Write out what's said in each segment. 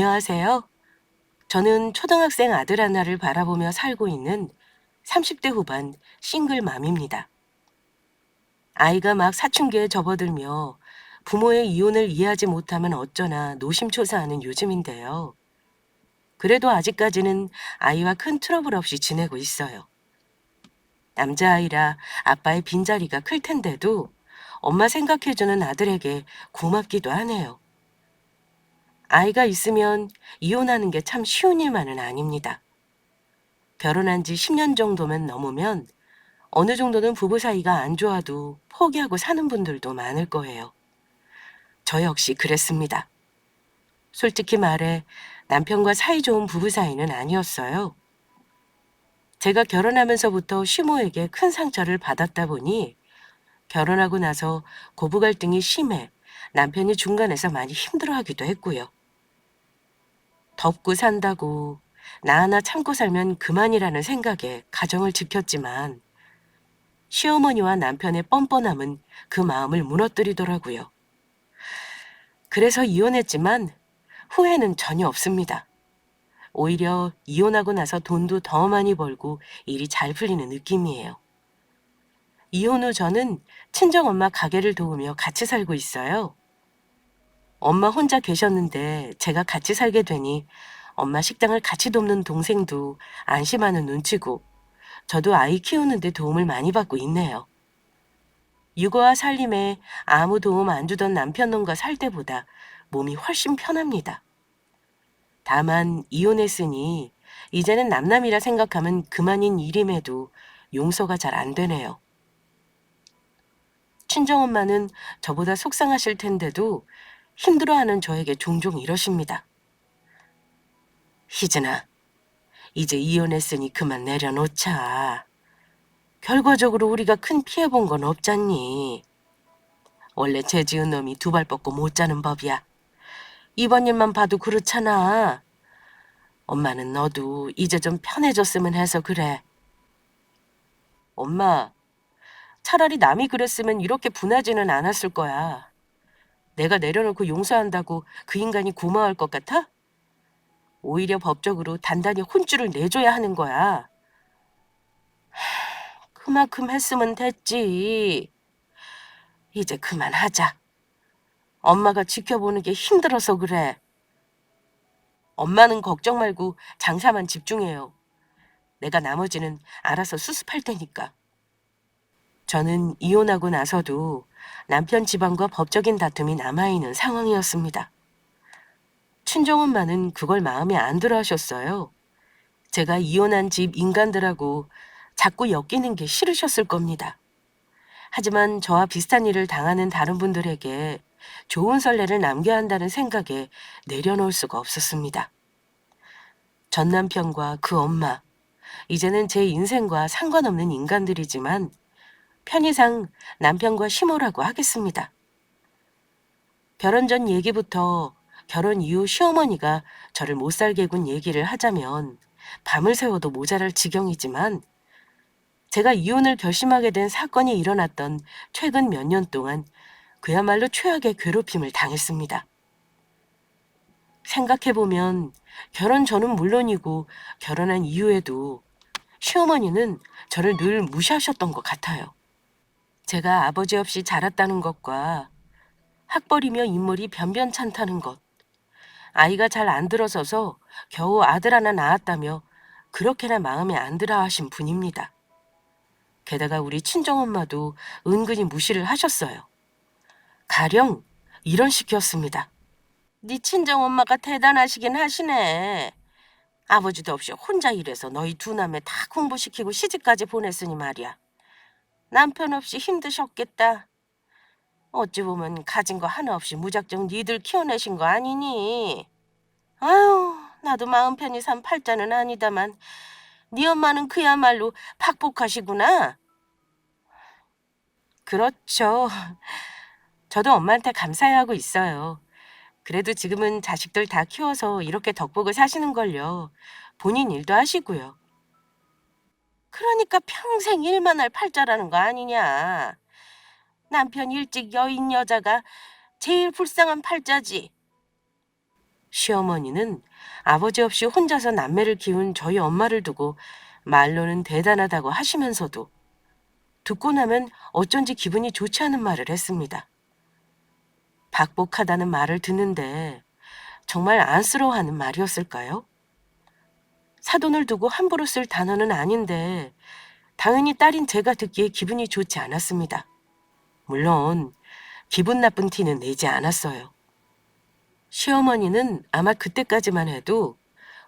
안녕하세요. 저는 초등학생 아들 하나를 바라보며 살고 있는 30대 후반 싱글맘입니다. 아이가 막 사춘기에 접어들며 부모의 이혼을 이해하지 못하면 어쩌나 노심초사하는 요즘인데요. 그래도 아직까지는 아이와 큰 트러블 없이 지내고 있어요. 남자아이라 아빠의 빈자리가 클 텐데도 엄마 생각해주는 아들에게 고맙기도 하네요. 아이가 있으면 이혼하는 게 참 쉬운 일만은 아닙니다. 결혼한 지 10년 정도면 넘으면 어느 정도는 부부 사이가 안 좋아도 포기하고 사는 분들도 많을 거예요. 저 역시 그랬습니다. 솔직히 말해 남편과 사이좋은 부부 사이는 아니었어요. 제가 결혼하면서부터 시모에게 큰 상처를 받았다 보니 결혼하고 나서 고부 갈등이 심해 남편이 중간에서 많이 힘들어하기도 했고요. 덮고 산다고 나 하나 참고 살면 그만이라는 생각에 가정을 지켰지만 시어머니와 남편의 뻔뻔함은 그 마음을 무너뜨리더라고요. 그래서 이혼했지만 후회는 전혀 없습니다. 오히려 이혼하고 나서 돈도 더 많이 벌고 일이 잘 풀리는 느낌이에요. 이혼 후 저는 친정엄마 가게를 도우며 같이 살고 있어요. 엄마 혼자 계셨는데 제가 같이 살게 되니 엄마 식당을 같이 돕는 동생도 안심하는 눈치고 저도 아이 키우는데 도움을 많이 받고 있네요. 육아와 살림에 아무 도움 안 주던 남편 놈과 살 때보다 몸이 훨씬 편합니다. 다만 이혼했으니 이제는 남남이라 생각하면 그만인 일임에도 용서가 잘 안 되네요. 친정엄마는 저보다 속상하실 텐데도 힘들어하는 저에게 종종 이러십니다. 희진아, 이제 이혼했으니 그만 내려놓자. 결과적으로 우리가 큰 피해 본 건 없잖니. 원래 죄 지은 놈이 두 발 뻗고 못 자는 법이야. 이번 일만 봐도 그렇잖아. 엄마는 너도 이제 좀 편해졌으면 해서 그래. 엄마, 차라리 남이 그랬으면 이렇게 분하지는 않았을 거야. 내가 내려놓고 용서한다고 그 인간이 고마워할 것 같아? 오히려 법적으로 단단히 혼쭐을 내줘야 하는 거야. 그만큼 했으면 됐지. 이제 그만하자. 엄마가 지켜보는 게 힘들어서 그래. 엄마는 걱정 말고 장사만 집중해요. 내가 나머지는 알아서 수습할 테니까. 저는 이혼하고 나서도 남편 집안과 법적인 다툼이 남아있는 상황이었습니다. 친정엄마는 그걸 마음에 안 들어 하셨어요. 제가 이혼한 집 인간들하고 자꾸 엮이는 게 싫으셨을 겁니다. 하지만 저와 비슷한 일을 당하는 다른 분들에게 좋은 선례를 남겨야 한다는 생각에 내려놓을 수가 없었습니다. 전 남편과 그 엄마, 이제는 제 인생과 상관없는 인간들이지만 편의상 남편과 시모라고 하겠습니다. 결혼 전 얘기부터 결혼 이후 시어머니가 저를 못 살게 군 얘기를 하자면 밤을 새워도 모자랄 지경이지만 제가 이혼을 결심하게 된 사건이 일어났던 최근 몇 년 동안 그야말로 최악의 괴롭힘을 당했습니다. 생각해보면 결혼 전은 물론이고 결혼한 이후에도 시어머니는 저를 늘 무시하셨던 것 같아요. 제가 아버지 없이 자랐다는 것과 학벌이며 인물이 변변찮다는 것, 아이가 잘 안 들어서서 겨우 아들 하나 낳았다며 그렇게나 마음에 안 들어 하신 분입니다. 게다가 우리 친정엄마도 은근히 무시를 하셨어요. 가령 이런 식이었습니다. 네 친정엄마가 대단하시긴 하시네. 아버지도 없이 혼자 일해서 너희 두 남매 다 공부시키고 시집까지 보냈으니 말이야. 남편 없이 힘드셨겠다. 어찌 보면 가진 거 하나 없이 무작정 니들 키워내신 거 아니니? 아유, 나도 마음 편히 산 팔자는 아니다만 네 엄마는 그야말로 팍폭하시구나. 그렇죠. 저도 엄마한테 감사해하고 있어요. 그래도 지금은 자식들 다 키워서 이렇게 덕복을 사시는걸요. 본인 일도 하시고요. 그러니까 평생 일만 할 팔자라는 거 아니냐. 남편 일찍 여인 여자가 제일 불쌍한 팔자지. 시어머니는 아버지 없이 혼자서 남매를 키운 저희 엄마를 두고 말로는 대단하다고 하시면서도 듣고 나면 어쩐지 기분이 좋지 않은 말을 했습니다. 박복하다는 말을 듣는데 정말 안쓰러워하는 말이었을까요? 사돈을 두고 함부로 쓸 단어는 아닌데 당연히 딸인 제가 듣기에 기분이 좋지 않았습니다. 물론 기분 나쁜 티는 내지 않았어요. 시어머니는 아마 그때까지만 해도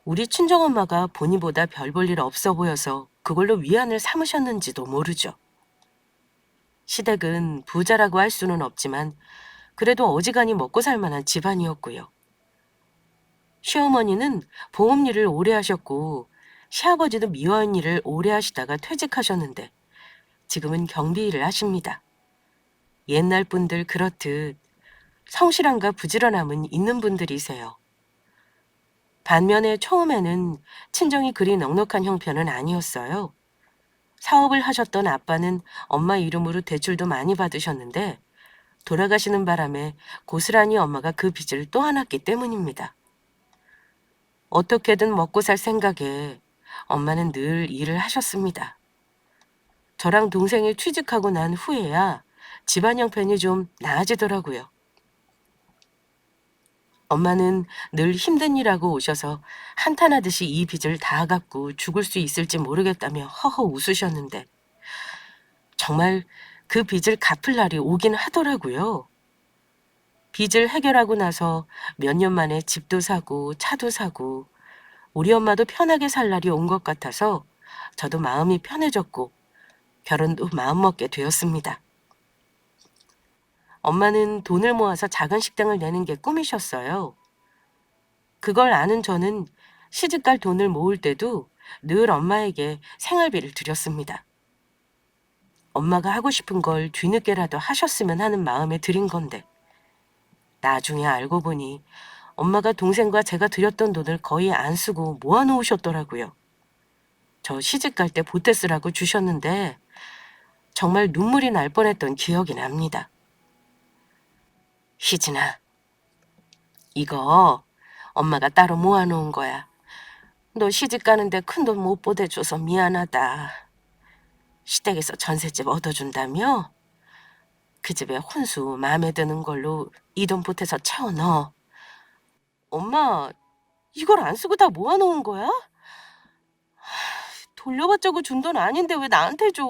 우리 친정엄마가 본인보다 별 볼 일 없어 보여서 그걸로 위안을 삼으셨는지도 모르죠. 시댁은 부자라고 할 수는 없지만 그래도 어지간히 먹고 살 만한 집안이었고요. 시어머니는 보험 일을 오래 하셨고 시아버지도 미화원 일을 오래 하시다가 퇴직하셨는데 지금은 경비 일을 하십니다. 옛날 분들 그렇듯 성실함과 부지런함은 있는 분들이세요. 반면에 처음에는 친정이 그리 넉넉한 형편은 아니었어요. 사업을 하셨던 아빠는 엄마 이름으로 대출도 많이 받으셨는데 돌아가시는 바람에 고스란히 엄마가 그 빚을 또 안았기 때문입니다. 어떻게든 먹고 살 생각에 엄마는 늘 일을 하셨습니다. 저랑 동생이 취직하고 난 후에야 집안 형편이 좀 나아지더라고요. 엄마는 늘 힘든 일하고 오셔서 한탄하듯이 이 빚을 다 갚고 죽을 수 있을지 모르겠다며 허허 웃으셨는데 정말 그 빚을 갚을 날이 오긴 하더라고요. 빚을 해결하고 나서 몇 년 만에 집도 사고 차도 사고 우리 엄마도 편하게 살 날이 온 것 같아서 저도 마음이 편해졌고 결혼도 마음먹게 되었습니다. 엄마는 돈을 모아서 작은 식당을 내는 게 꿈이셨어요. 그걸 아는 저는 시집갈 돈을 모을 때도 늘 엄마에게 생활비를 드렸습니다. 엄마가 하고 싶은 걸 뒤늦게라도 하셨으면 하는 마음에 드린 건데 나중에 알고 보니 엄마가 동생과 제가 드렸던 돈을 거의 안 쓰고 모아놓으셨더라고요. 저 시집갈 때 보태 쓰라고 주셨는데 정말 눈물이 날 뻔했던 기억이 납니다. 희진아, 이거 엄마가 따로 모아놓은 거야. 너 시집 가는데 큰돈 못 보태줘서 미안하다. 시댁에서 전셋집 얻어준다며? 그 집에 혼수 마음에 드는 걸로 이 돈 보태서 채워 넣어. 엄마, 이걸 안 쓰고 다 모아놓은 거야? 돌려받자고 준 돈 아닌데 왜 나한테 줘?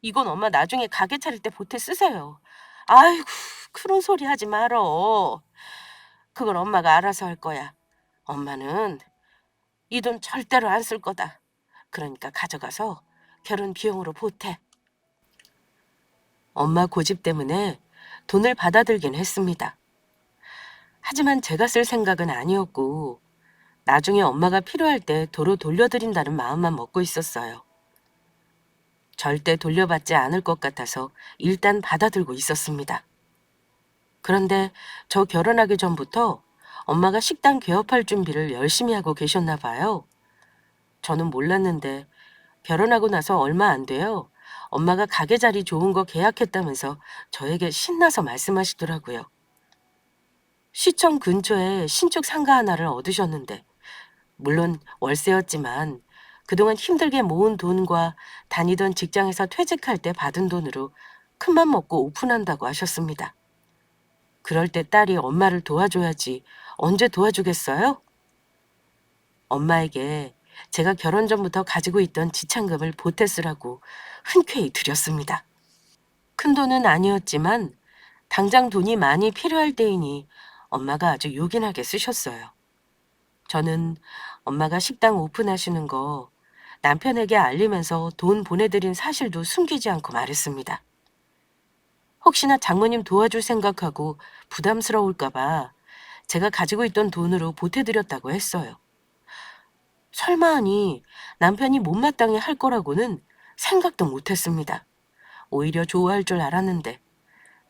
이건 엄마 나중에 가게 차릴 때 보태 쓰세요. 아이고, 그런 소리 하지 말어. 그걸 엄마가 알아서 할 거야. 엄마는 이 돈 절대로 안 쓸 거다. 그러니까 가져가서 결혼 비용으로 보태. 엄마 고집 때문에 돈을 받아들긴 했습니다. 하지만 제가 쓸 생각은 아니었고 나중에 엄마가 필요할 때 도로 돌려드린다는 마음만 먹고 있었어요. 절대 돌려받지 않을 것 같아서 일단 받아들고 있었습니다. 그런데 저 결혼하기 전부터 엄마가 식당 개업할 준비를 열심히 하고 계셨나 봐요. 저는 몰랐는데 결혼하고 나서 얼마 안 돼요. 엄마가 가게 자리 좋은 거 계약했다면서 저에게 신나서 말씀하시더라고요. 시청 근처에 신축 상가 하나를 얻으셨는데 물론 월세였지만 그동안 힘들게 모은 돈과 다니던 직장에서 퇴직할 때 받은 돈으로 큰맘 먹고 오픈한다고 하셨습니다. 그럴 때 딸이 엄마를 도와줘야지 언제 도와주겠어요? 엄마에게 제가 결혼 전부터 가지고 있던 지참금을 보태 쓰라고 흔쾌히 드렸습니다. 큰 돈은 아니었지만 당장 돈이 많이 필요할 때이니 엄마가 아주 요긴하게 쓰셨어요. 저는 엄마가 식당 오픈하시는 거 남편에게 알리면서 돈 보내드린 사실도 숨기지 않고 말했습니다. 혹시나 장모님 도와줄 생각하고 부담스러울까봐 제가 가지고 있던 돈으로 보태드렸다고 했어요. 설마 하니 남편이 못마땅해 할 거라고는 생각도 못했습니다. 오히려 좋아할 줄 알았는데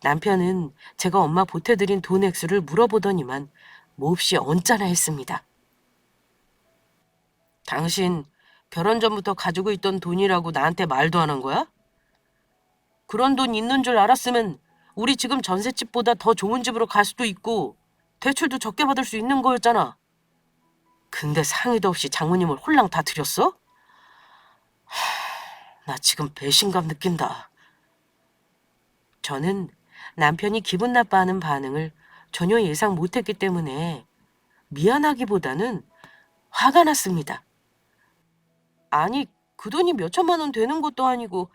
남편은 제가 엄마 보태드린 돈 액수를 물어보더니만 몹시 언짢아 했습니다. 당신 결혼 전부터 가지고 있던 돈이라고 나한테 말도 안 한 거야? 그런 돈 있는 줄 알았으면 우리 지금 전셋집보다 더 좋은 집으로 갈 수도 있고 대출도 적게 받을 수 있는 거였잖아. 근데 상의도 없이 장모님을 홀랑 다 들였어? 나 지금 배신감 느낀다. 저는 남편이 기분 나빠하는 반응을 전혀 예상 못했기 때문에 미안하기보다는 화가 났습니다. 아니, 그 돈이 몇 천만 원 되는 것도 아니고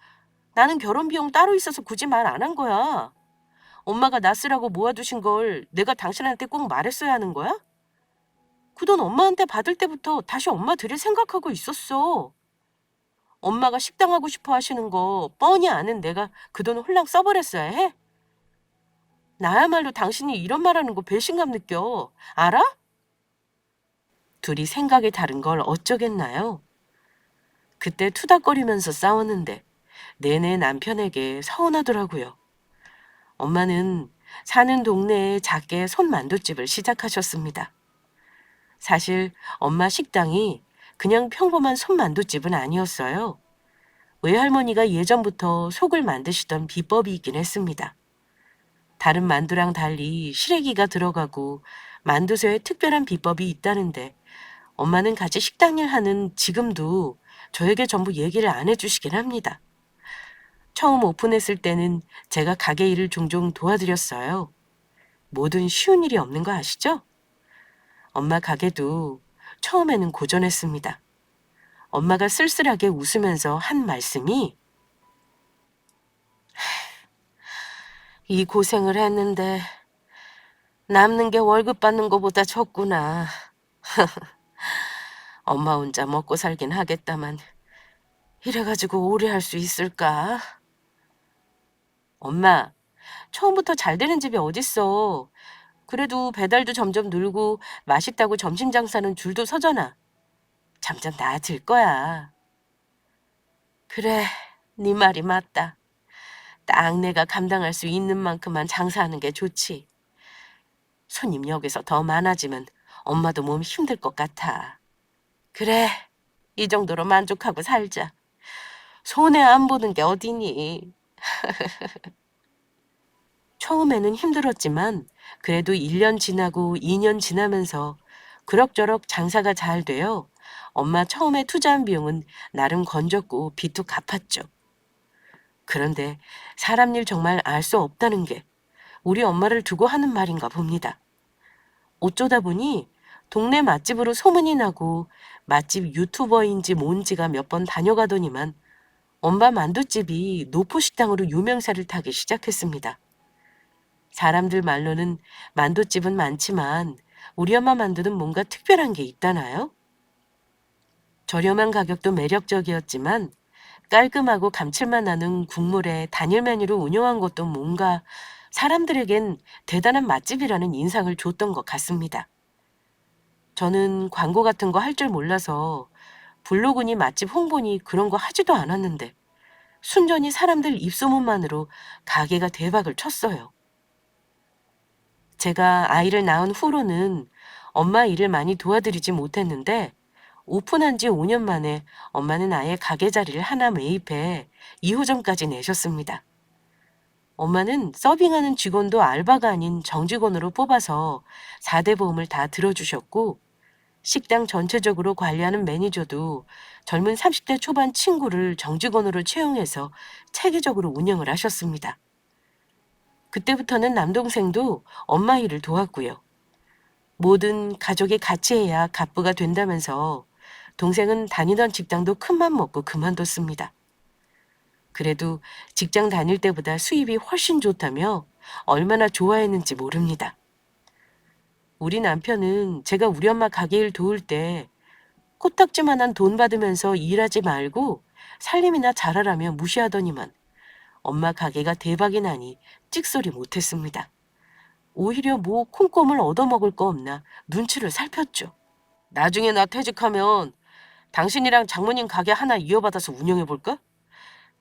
나는 결혼 비용 따로 있어서 굳이 말 안 한 거야. 엄마가 나 쓰라고 모아두신 걸 내가 당신한테 꼭 말했어야 하는 거야? 그 돈 엄마한테 받을 때부터 다시 엄마 드릴 생각하고 있었어. 엄마가 식당 하고 싶어 하시는 거 뻔히 아는 내가 그 돈 홀랑 써버렸어야 해? 나야말로 당신이 이런 말하는 거 배신감 느껴. 알아? 둘이 생각이 다른 걸 어쩌겠나요? 그때 투닥거리면서 싸웠는데 내내 남편에게 서운하더라고요. 엄마는 사는 동네에 작게 손만두집을 시작하셨습니다. 사실 엄마 식당이 그냥 평범한 손만두집은 아니었어요. 외할머니가 예전부터 속을 만드시던 비법이 있긴 했습니다. 다른 만두랑 달리 시래기가 들어가고 만두소에 특별한 비법이 있다는데 엄마는 같이 식당 일 하는 지금도 저에게 전부 얘기를 안 해주시긴 합니다. 처음 오픈했을 때는 제가 가게 일을 종종 도와드렸어요. 뭐든 쉬운 일이 없는 거 아시죠? 엄마 가게도 처음에는 고전했습니다. 엄마가 쓸쓸하게 웃으면서 한 말씀이 이 고생을 했는데 남는 게 월급 받는 거보다 적구나. 엄마 혼자 먹고 살긴 하겠다만 이래가지고 오래 할 수 있을까? 엄마, 처음부터 잘 되는 집이 어딨어. 그래도 배달도 점점 늘고 맛있다고 점심 장사는 줄도 서잖아. 점점 나아질 거야. 그래, 네 말이 맞다. 딱 내가 감당할 수 있는 만큼만 장사하는 게 좋지. 손님 여기서 더 많아지면 엄마도 몸 힘들 것 같아. 그래, 이 정도로 만족하고 살자. 손해 안 보는 게 어디니? 처음에는 힘들었지만 그래도 1년 지나고 2년 지나면서 그럭저럭 장사가 잘 되어 엄마 처음에 투자한 비용은 나름 건졌고 빚도 갚았죠. 그런데 사람 일 정말 알 수 없다는 게 우리 엄마를 두고 하는 말인가 봅니다. 어쩌다 보니 동네 맛집으로 소문이 나고 맛집 유튜버인지 뭔지가 몇 번 다녀가더니만 엄마 만두집이 노포식당으로 유명세를 타기 시작했습니다. 사람들 말로는 만두집은 많지만 우리 엄마 만두는 뭔가 특별한 게 있다나요? 저렴한 가격도 매력적이었지만 깔끔하고 감칠맛 나는 국물에 단일 메뉴로 운영한 것도 뭔가 사람들에겐 대단한 맛집이라는 인상을 줬던 것 같습니다. 저는 광고 같은 거 할 줄 몰라서 블로그니 맛집 홍보니 그런 거 하지도 않았는데 순전히 사람들 입소문만으로 가게가 대박을 쳤어요. 제가 아이를 낳은 후로는 엄마 일을 많이 도와드리지 못했는데 오픈한 지 5년 만에 엄마는 아예 가게 자리를 하나 매입해 2호점까지 내셨습니다. 엄마는 서빙하는 직원도 알바가 아닌 정직원으로 뽑아서 4대 보험을 다 들어주셨고 식당 전체적으로 관리하는 매니저도 젊은 30대 초반 친구를 정직원으로 채용해서 체계적으로 운영을 하셨습니다. 그때부터는 남동생도 엄마 일을 도왔고요. 모든 가족이 같이 해야 갑부가 된다면서 동생은 다니던 직장도 큰맘 먹고 그만뒀습니다. 그래도 직장 다닐 때보다 수입이 훨씬 좋다며 얼마나 좋아했는지 모릅니다. 우리 남편은 제가 우리 엄마 가게 일 도울 때 코딱지만한 돈 받으면서 일하지 말고 살림이나 잘하라며 무시하더니만 엄마 가게가 대박이 나니 찍소리 못했습니다. 오히려 뭐 콩고물 얻어먹을 거 없나 눈치를 살폈죠. 나중에 나 퇴직하면 당신이랑 장모님 가게 하나 이어받아서 운영해볼까?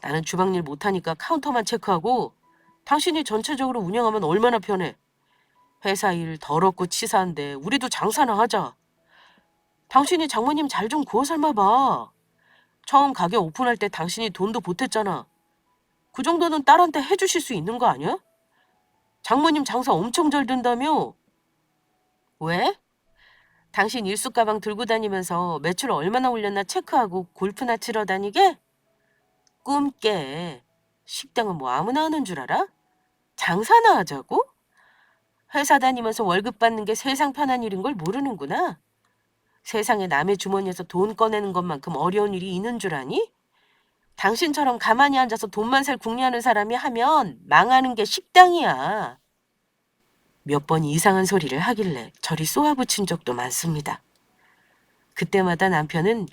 나는 주방일 못하니까 카운터만 체크하고 당신이 전체적으로 운영하면 얼마나 편해. 회사 일 더럽고 치사한데 우리도 장사나 하자. 당신이 장모님 잘 좀 구워 삶아봐. 처음 가게 오픈할 때 당신이 돈도 보탰잖아. 그 정도는 딸한테 해주실 수 있는 거 아니야? 장모님 장사 엄청 잘 된다며? 왜? 당신 일수 가방 들고 다니면서 매출 얼마나 올렸나 체크하고 골프나 치러 다니게? 꿈 깨. 식당은 뭐 아무나 하는 줄 알아? 장사나 하자고? 회사 다니면서 월급 받는 게 세상 편한 일인 걸 모르는구나. 세상에 남의 주머니에서 돈 꺼내는 것만큼 어려운 일이 있는 줄 아니? 당신처럼 가만히 앉아서 돈만 살 궁리하는 사람이 하면 망하는 게 식당이야. 몇 번 이상한 소리를 하길래 저리 쏘아붙인 적도 많습니다. 그때마다 남편은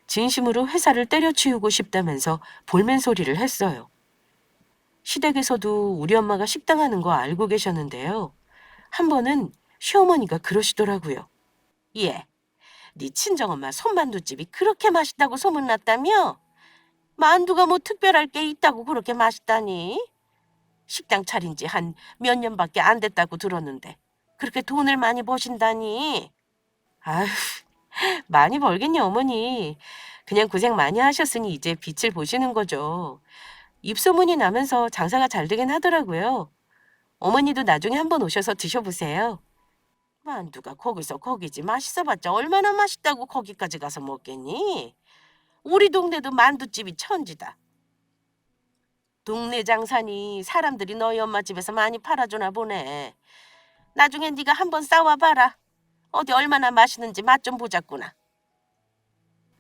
진심으로 회사를 때려치우고 싶다면서 볼멘 소리를 했어요. 시댁에서도 우리 엄마가 식당 하는 거 알고 계셨는데요. 한 번은 시어머니가 그러시더라고요. 예, 네 친정엄마 손만두집이 그렇게 맛있다고 소문났다며? 만두가 뭐 특별할 게 있다고 그렇게 맛있다니? 식당 차린 지 한 몇 년밖에 안 됐다고 들었는데 그렇게 돈을 많이 버신다니? 아휴, 많이 벌겠니 어머니. 그냥 고생 많이 하셨으니 이제 빛을 보시는 거죠. 입소문이 나면서 장사가 잘 되긴 하더라고요. 어머니도 나중에 한번 오셔서 드셔보세요. 만두가 거기서 거기지 맛있어봤자 얼마나 맛있다고 거기까지 가서 먹겠니? 우리 동네도 만두집이 천지다. 동네 장사니 사람들이 너희 엄마 집에서 많이 팔아주나 보네. 나중에 네가 한번 싸워봐라. 어디 얼마나 맛있는지 맛 좀 보자꾸나.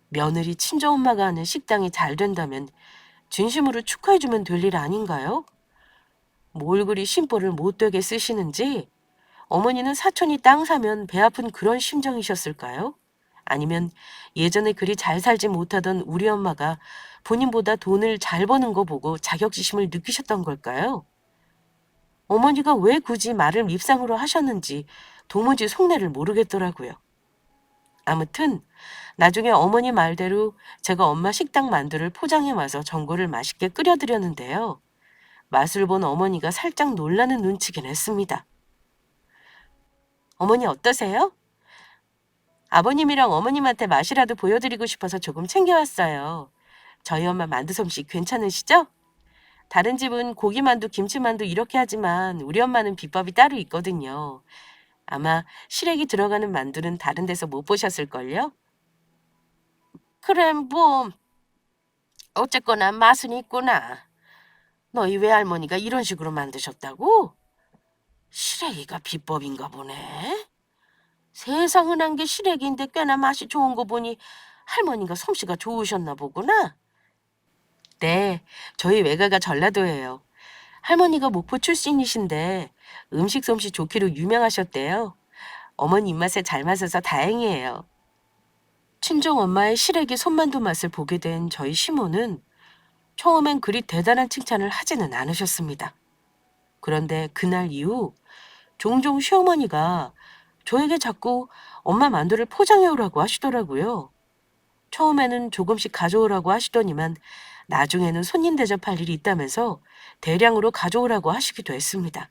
며느리 친정엄마가 하는 식당이 잘 된다면 진심으로 축하해주면 될 일 아닌가요? 뭘 그리 심보를 못되게 쓰시는지 어머니는 사촌이 땅 사면 배 아픈 그런 심정이셨을까요? 아니면 예전에 그리 잘 살지 못하던 우리 엄마가 본인보다 돈을 잘 버는 거 보고 자격지심을 느끼셨던 걸까요? 어머니가 왜 굳이 말을 밉상으로 하셨는지 도무지 속내를 모르겠더라고요. 아무튼 나중에 어머니 말대로 제가 엄마 식당 만두를 포장해 와서 전골을 맛있게 끓여드렸는데요. 맛을 본 어머니가 살짝 놀라는 눈치긴 했습니다. 어머니 어떠세요? 아버님이랑 어머님한테 맛이라도 보여드리고 싶어서 조금 챙겨왔어요. 저희 엄마 만두 솜씨 괜찮으시죠? 다른 집은 고기만두, 김치만두 이렇게 하지만 우리 엄마는 비법이 따로 있거든요. 아마 시래기 들어가는 만두는 다른 데서 못 보셨을걸요? 그래, 뭐 어쨌거나 맛은 있구나. 너희 외할머니가 이런 식으로 만드셨다고? 시래기가 비법인가 보네. 세상 흔한 게 시래기인데 꽤나 맛이 좋은 거 보니 할머니가 솜씨가 좋으셨나 보구나. 네, 저희 외가가 전라도예요. 할머니가 목포 출신이신데 음식 솜씨 좋기로 유명하셨대요. 어머니 입맛에 잘 맞아서 다행이에요. 친정 엄마의 시래기 손만두 맛을 보게 된 저희 시모는 처음엔 그리 대단한 칭찬을 하지는 않으셨습니다. 그런데 그날 이후 종종 시어머니가 저에게 자꾸 엄마 만두를 포장해 오라고 하시더라고요. 처음에는 조금씩 가져오라고 하시더니만 나중에는 손님 대접할 일이 있다면서 대량으로 가져오라고 하시기도 했습니다.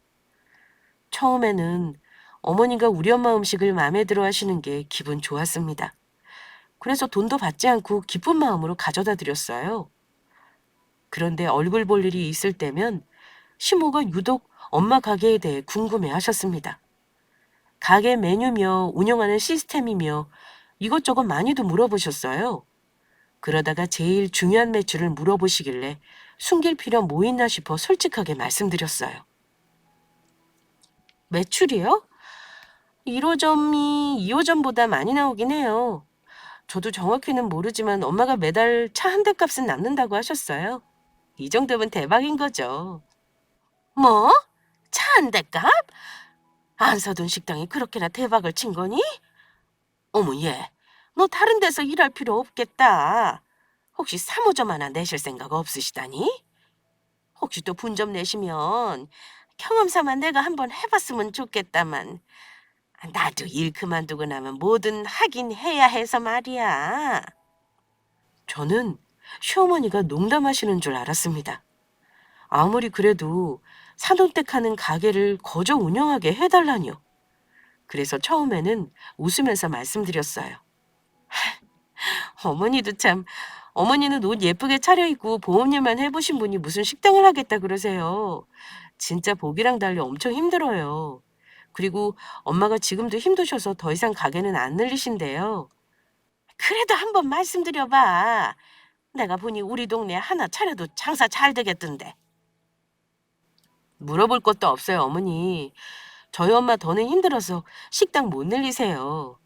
처음에는 어머니가 우리 엄마 음식을 마음에 들어 하시는 게 기분 좋았습니다. 그래서 돈도 받지 않고 기쁜 마음으로 가져다 드렸어요. 그런데 얼굴 볼 일이 있을 때면 시모가 유독 엄마 가게에 대해 궁금해 하셨습니다. 가게 메뉴며 운영하는 시스템이며 이것저것 많이도 물어보셨어요. 그러다가 제일 중요한 매출을 물어보시길래 숨길 필요 뭐 있나 싶어 솔직하게 말씀드렸어요. 매출이요? 1호점이 2호점보다 많이 나오긴 해요. 저도 정확히는 모르지만 엄마가 매달 차 한 대 값은 남는다고 하셨어요. 이 정도면 대박인 거죠. 뭐? 차 한 대 값? 안 사돈 식당이 그렇게나 대박을 친 거니? 어머 얘, 너 다른 데서 일할 필요 없겠다. 혹시 3호점 하나 내실 생각 없으시다니? 혹시 또 분점 내시면 경험 삼아 내가 한번 해봤으면 좋겠다만 나도 일 그만두고 나면 뭐든 하긴 해야 해서 말이야. 저는 시어머니가 농담하시는 줄 알았습니다. 아무리 그래도 사돈댁하는 가게를 거저 운영하게 해달라니요. 그래서 처음에는 웃으면서 말씀드렸어요. 어머니도 참, 어머니는 옷 예쁘게 차려입고 보험일만 해보신 분이 무슨 식당을 하겠다 그러세요. 진짜 보기랑 달리 엄청 힘들어요. 그리고 엄마가 지금도 힘드셔서 더 이상 가게는 안 늘리신대요. 그래도 한번 말씀드려봐. 내가 보니 우리 동네 하나 차려도 장사 잘 되겠던데. 물어볼 것도 없어요, 어머니. 저희 엄마 더는 힘들어서 식당 못 늘리세요.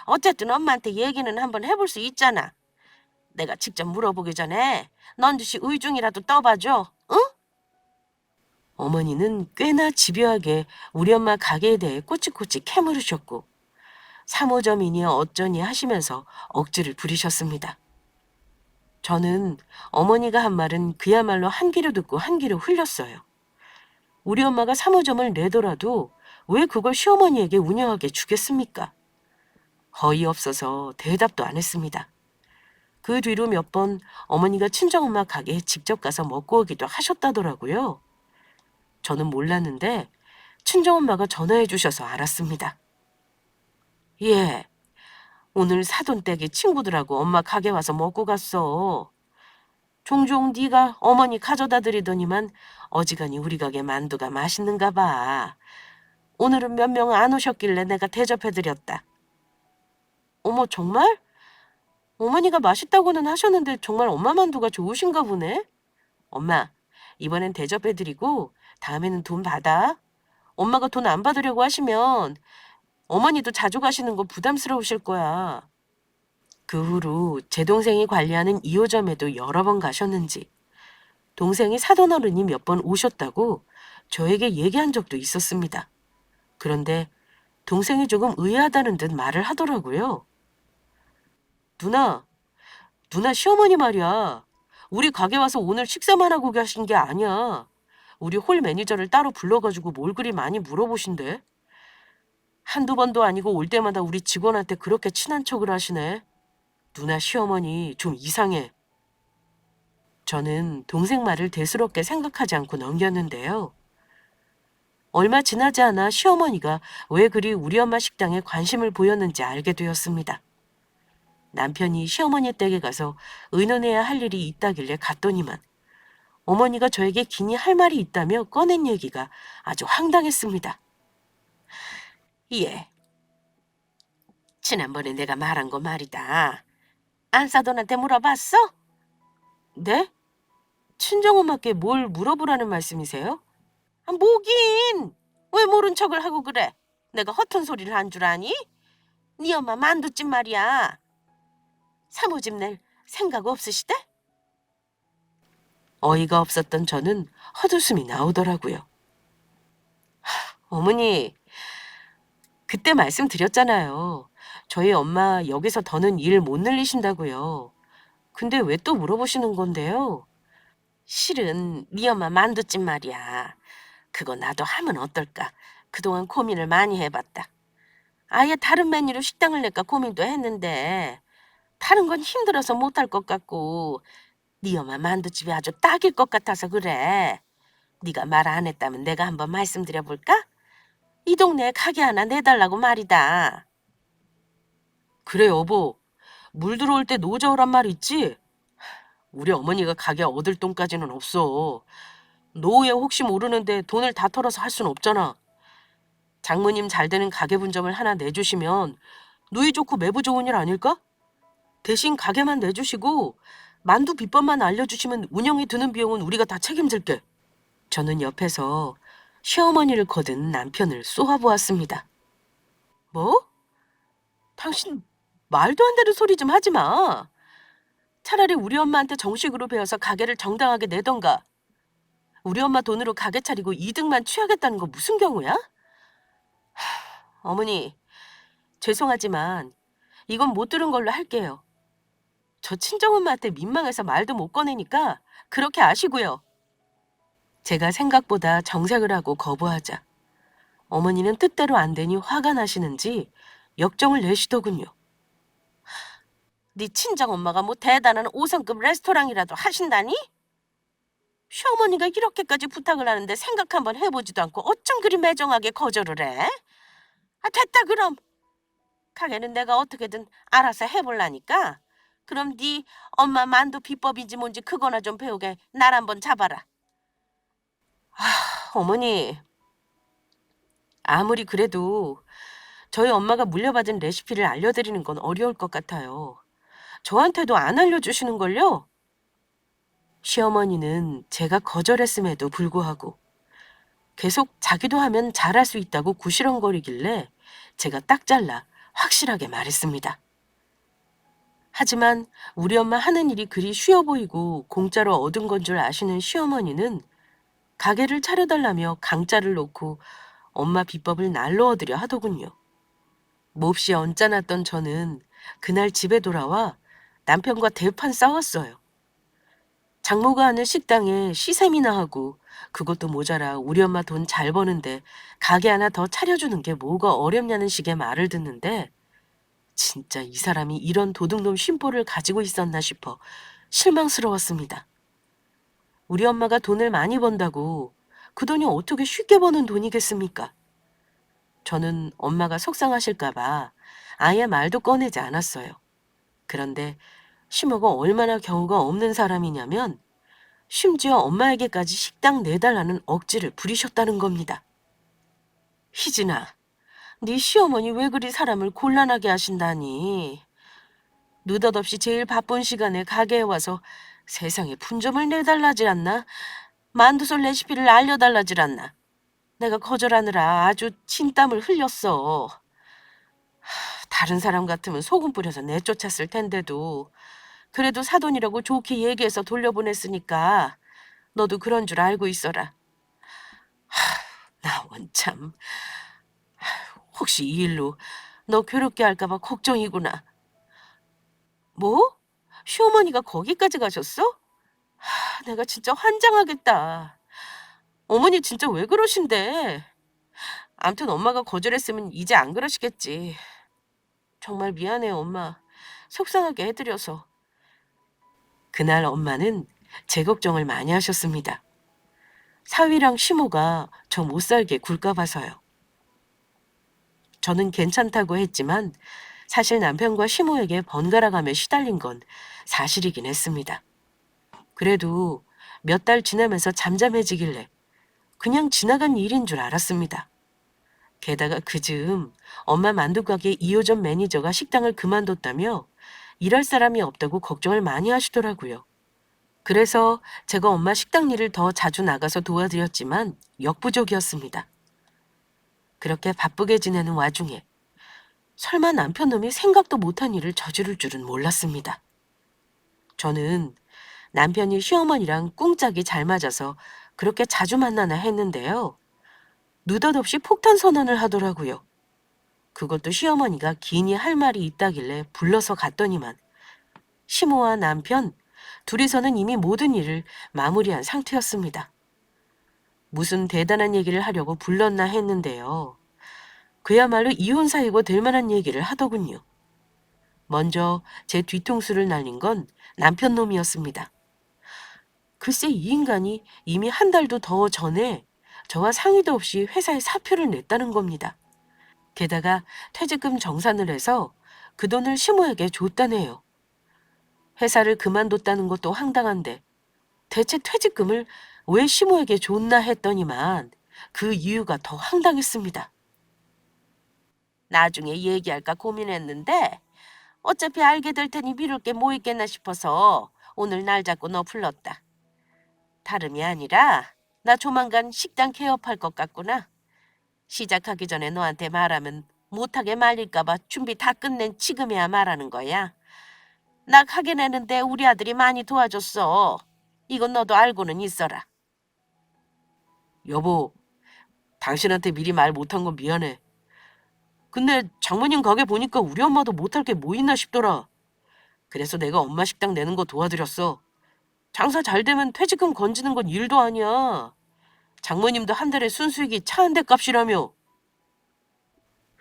어쨌든 엄마한테 얘기는 한번 해볼 수 있잖아. 내가 직접 물어보기 전에 넌주시 의중이라도 떠봐줘, 응? 어머니는 꽤나 집요하게 우리 엄마 가게에 대해 꼬치꼬치 캐물으셨고 3호점이니 어쩌니 하시면서 억지를 부리셨습니다. 저는 어머니가 한 말은 그야말로 한 귀로 듣고 한 귀로 흘렸어요. 우리 엄마가 3호점을 내더라도 왜 그걸 시어머니에게 운영하게 주겠습니까? 어이없어서 대답도 안 했습니다. 그 뒤로 몇 번 어머니가 친정엄마 가게에 직접 가서 먹고 오기도 하셨다더라고요. 저는 몰랐는데 친정엄마가 전화해 주셔서 알았습니다. 예, 오늘 사돈댁에 친구들하고 엄마 가게 와서 먹고 갔어. 종종 네가 어머니 가져다 드리더니만 어지간히 우리 가게 만두가 맛있는가 봐. 오늘은 몇 명 안 오셨길래 내가 대접해 드렸다. 어머, 정말? 어머니가 맛있다고는 하셨는데 정말 엄마 만두가 좋으신가 보네? 엄마, 이번엔 대접해 드리고 다음에는 돈 받아. 엄마가 돈 안 받으려고 하시면 어머니도 자주 가시는 거 부담스러우실 거야. 그 후로 제 동생이 관리하는 2호점에도 여러 번 가셨는지 동생이 사돈어른이 몇 번 오셨다고 저에게 얘기한 적도 있었습니다. 그런데 동생이 조금 의아하다는 듯 말을 하더라고요. 누나, 누나 시어머니 말이야. 우리 가게 와서 오늘 식사만 하고 가신 게 아니야. 우리 홀 매니저를 따로 불러가지고 뭘 그리 많이 물어보신대. 한두 번도 아니고 올 때마다 우리 직원한테 그렇게 친한 척을 하시네. 누나 시어머니 좀 이상해. 저는 동생 말을 대수롭게 생각하지 않고 넘겼는데요. 얼마 지나지 않아 시어머니가 왜 그리 우리 엄마 식당에 관심을 보였는지 알게 되었습니다. 남편이 시어머니 댁에 가서 의논해야 할 일이 있다길래 갔더니만 어머니가 저에게 긴히 할 말이 있다며 꺼낸 얘기가 아주 황당했습니다. 예, 지난번에 내가 말한 거 말이다. 안사돈한테 물어봤어? 네? 친정엄마께 뭘 물어보라는 말씀이세요? 아, 뭐긴! 왜 모른 척을 하고 그래? 내가 허튼 소리를 한 줄 아니? 네 엄마 만두집 말이야. 사모집 낼 생각 없으시대? 어이가 없었던 저는 헛웃음이 나오더라고요. 어머니, 그때 말씀드렸잖아요. 저희 엄마 여기서 더는 일 못 늘리신다고요. 근데 왜 또 물어보시는 건데요? 실은 네 엄마 만두집 말이야. 그거 나도 하면 어떨까? 그동안 고민을 많이 해봤다. 아예 다른 메뉴로 식당을 낼까 고민도 했는데 다른 건 힘들어서 못할 것 같고 네 엄마 만두집이 아주 딱일 것 같아서 그래. 네가 말 안 했다면 내가 한번 말씀드려 볼까? 이 동네에 가게 하나 내달라고 말이다. 그래 여보, 물 들어올 때 노저으란 말 있지? 우리 어머니가 가게 얻을 돈까지는 없어. 노후에 혹시 모르는데 돈을 다 털어서 할 순 없잖아. 장모님 잘 되는 가게 분점을 하나 내주시면 누이 좋고 매부 좋은 일 아닐까? 대신 가게만 내주시고 만두 비법만 알려주시면 운영에 드는 비용은 우리가 다 책임질게. 저는 옆에서 시어머니를 거둔 남편을 쏘아보았습니다. 뭐? 당신 말도 안 되는 소리 좀 하지 마. 차라리 우리 엄마한테 정식으로 배워서 가게를 정당하게 내던가. 우리 엄마 돈으로 가게 차리고 이득만 취하겠다는 거 무슨 경우야? 어머니, 죄송하지만 이건 못 들은 걸로 할게요. 저 친정엄마한테 민망해서 말도 못 꺼내니까 그렇게 아시고요. 제가 생각보다 정색을 하고 거부하자 어머니는 뜻대로 안 되니 화가 나시는지 역정을 내시더군요. 네 친정엄마가 뭐 대단한 5성급 레스토랑이라도 하신다니? 시어머니가 이렇게까지 부탁을 하는데 생각 한번 해보지도 않고 어쩜 그리 매정하게 거절을 해? 아, 됐다 그럼. 가게는 내가 어떻게든 알아서 해볼라니까. 그럼 네 엄마 만두 비법인지 뭔지 그거나 좀 배우게 날 한번 잡아라. 어머니, 아무리 그래도 저희 엄마가 물려받은 레시피를 알려드리는 건 어려울 것 같아요. 저한테도 안 알려주시는걸요? 시어머니는 제가 거절했음에도 불구하고 계속 자기도 하면 잘할 수 있다고 구시렁거리길래 제가 딱 잘라 확실하게 말했습니다. 하지만 우리 엄마 하는 일이 그리 쉬워 보이고 공짜로 얻은 건 줄 아시는 시어머니는 가게를 차려달라며 강짜를 놓고 엄마 비법을 날로 얻으려 하더군요. 몹시 언짢았던 저는 그날 집에 돌아와 남편과 대판 싸웠어요. 장모가 하는 식당에 시세미나 하고 그것도 모자라 우리 엄마 돈 잘 버는데 가게 하나 더 차려주는 게 뭐가 어렵냐는 식의 말을 듣는데 진짜 이 사람이 이런 도둑놈 심보를 가지고 있었나 싶어 실망스러웠습니다. 우리 엄마가 돈을 많이 번다고 그 돈이 어떻게 쉽게 버는 돈이겠습니까? 저는 엄마가 속상하실까봐 아예 말도 꺼내지 않았어요. 그런데 시모가 얼마나 경우가 없는 사람이냐면 심지어 엄마에게까지 식당 내달라는 억지를 부리셨다는 겁니다. 희진아, 네 시어머니 왜 그리 사람을 곤란하게 하신다니. 느닷없이 제일 바쁜 시간에 가게에 와서 세상에 분점을 내달라질 않나? 만두솔 레시피를 알려달라질 않나? 내가 거절하느라 아주 진땀을 흘렸어. 다른 사람 같으면 소금 뿌려서 내쫓았을 텐데도 그래도 사돈이라고 좋게 얘기해서 돌려보냈으니까 너도 그런 줄 알고 있어라. 나 원참 혹시 이 일로 너 괴롭게 할까 봐 걱정이구나. 뭐? 시어머니가 거기까지 가셨어? 내가 진짜 환장하겠다. 어머니 진짜 왜 그러신데? 암튼 엄마가 거절했으면 이제 안 그러시겠지. 정말 미안해요, 엄마. 속상하게 해드려서. 그날 엄마는 제 걱정을 많이 하셨습니다. 사위랑 시모가 저 못 살게 굴까 봐서요. 저는 괜찮다고 했지만 사실 남편과 시모에게 번갈아가며 시달린 건 사실이긴 했습니다. 그래도 몇 달 지나면서 잠잠해지길래 그냥 지나간 일인 줄 알았습니다. 게다가 그즈음 엄마 만두가게 2호점 매니저가 식당을 그만뒀다며 일할 사람이 없다고 걱정을 많이 하시더라고요. 그래서 제가 엄마 식당 일을 더 자주 나가서 도와드렸지만 역부족이었습니다. 그렇게 바쁘게 지내는 와중에 설마 남편 놈이 생각도 못한 일을 저지를 줄은 몰랐습니다. 저는 남편이 시어머니랑 꿍짝이 잘 맞아서 그렇게 자주 만나나 했는데요. 느닷없이 폭탄 선언을 하더라고요. 그것도 시어머니가 기니 할 말이 있다길래 불러서 갔더니만 시모와 남편 둘이서는 이미 모든 일을 마무리한 상태였습니다. 무슨 대단한 얘기를 하려고 불렀나 했는데요. 그야말로 이혼 사유가 될 만한 얘기를 하더군요. 먼저 제 뒤통수를 날린 건 남편 놈이었습니다. 글쎄 이 인간이 이미 한 달도 더 전에 저와 상의도 없이 회사에 사표를 냈다는 겁니다. 게다가 퇴직금 정산을 해서 그 돈을 시모에게 줬다네요. 회사를 그만뒀다는 것도 황당한데 대체 퇴직금을 왜 시모에게 줬나 했더니만 그 이유가 더 황당했습니다. 나중에 얘기할까 고민했는데 어차피 알게 될 테니 미룰 게 뭐 있겠나 싶어서 오늘 날 잡고 너 불렀다. 다름이 아니라 나 조만간 식당 개업할 것 같구나. 시작하기 전에 너한테 말하면 못하게 말릴까 봐 준비 다 끝낸 지금이야 말하는 거야. 나 가게 내는데 우리 아들이 많이 도와줬어. 이건 너도 알고는 있어라. 여보, 당신한테 미리 말 못한 건 미안해. 근데 장모님 가게 보니까 우리 엄마도 못할 게 뭐 있나 싶더라. 그래서 내가 엄마 식당 내는 거 도와드렸어. 장사 잘 되면 퇴직금 건지는 건 일도 아니야. 장모님도 한 달에 순수익이 차 한 대 값이라며.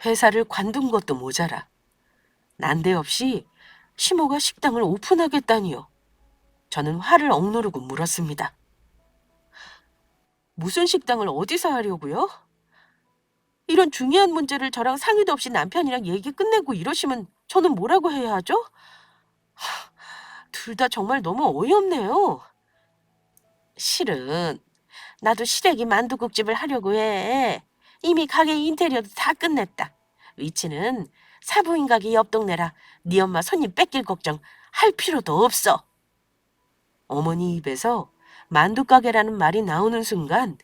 회사를 관둔 것도 모자라 난데없이 시모가 식당을 오픈하겠다니요. 저는 화를 억누르고 물었습니다. 무슨 식당을 어디서 하려고요? 이런 중요한 문제를 저랑 상의도 없이 남편이랑 얘기 끝내고 이러시면 저는 뭐라고 해야 하죠? 둘 다 정말 너무 어이없네요. 실은 나도 시래기 만두국집을 하려고 해. 이미 가게 인테리어도 다 끝냈다. 위치는 사부인 가게 옆 동네라 네 엄마 손님 뺏길 걱정 할 필요도 없어. 어머니 입에서 만두 가게라는 말이 나오는 순간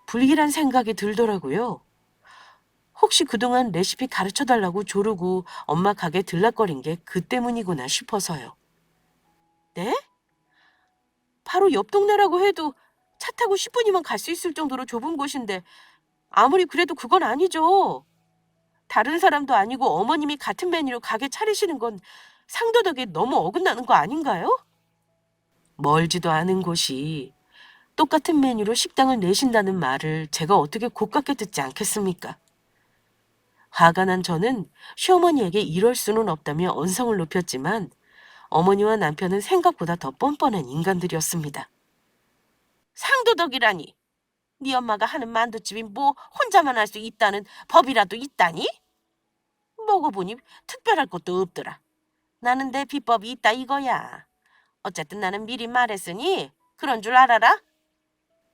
불길한 생각이 들더라고요. 혹시 그동안 레시피 가르쳐달라고 조르고 엄마 가게 들락거린 게 그 때문이구나 싶어서요. 네? 바로 옆 동네라고 해도 차 타고 10분이면 갈 수 있을 정도로 좁은 곳인데 아무리 그래도 그건 아니죠. 다른 사람도 아니고 어머님이 같은 메뉴로 가게 차리시는 건 상도덕에 너무 어긋나는 거 아닌가요? 멀지도 않은 곳이 똑같은 메뉴로 식당을 내신다는 말을 제가 어떻게 고깝게 듣지 않겠습니까? 화가 난 저는 시어머니에게 이럴 수는 없다며 언성을 높였지만 어머니와 남편은 생각보다 더 뻔뻔한 인간들이었습니다. 상도덕이라니. 네 엄마가 하는 만두집이 뭐 혼자만 할 수 있다는 법이라도 있다니? 먹어보니 특별할 것도 없더라. 나는 내 비법이 있다 이거야. 어쨌든 나는 미리 말했으니 그런 줄 알아라.